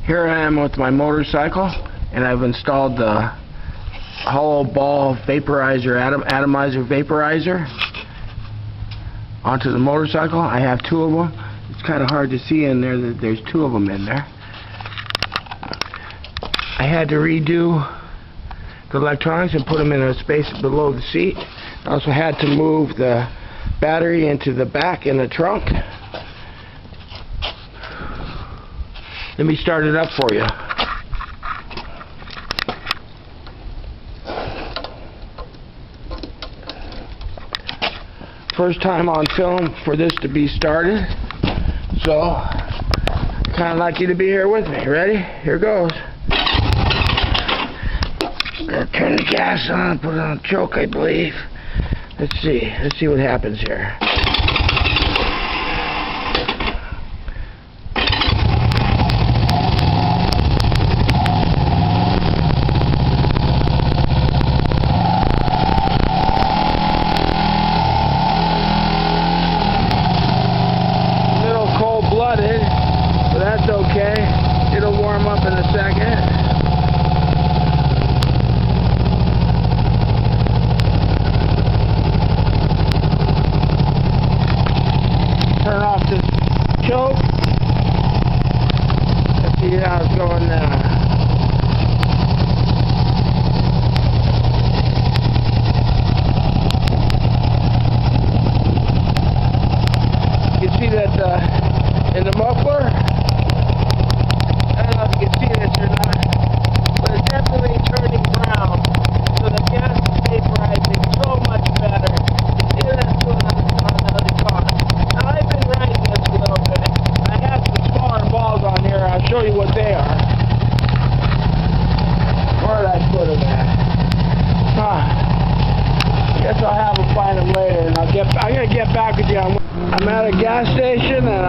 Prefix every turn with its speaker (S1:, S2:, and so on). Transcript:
S1: Here I am with my motorcycle, and I've installed the hollow ball vaporizer, atomizer vaporizer onto the motorcycle. I have two of them. It's kind of hard to see in there that there's two of them in there. I had to redo the electronics and put them in a space below the seat. I also had to move the battery into the back in the trunk. Let me start it up for you. First time on film for this to be started, so kind of like you to be here with me. Ready? Here goes. Gonna turn the gas on, put it on choke, I believe. Let's see what happens here. So that's okay. It'll warm up in a second. Turn off this choke. Let's see how it's going now. You can see that in the muffler. I don't know if you can see this or not, but it's definitely turning brown. So the gas is vaporizing so much better. See that's going on the car. Now I've been riding this a little bit. I have some smaller balls on here. I'll show you what they are. Where did I put them at? I guess I'll have them find them later, and I'm gonna get back with you. I'm at a gas station and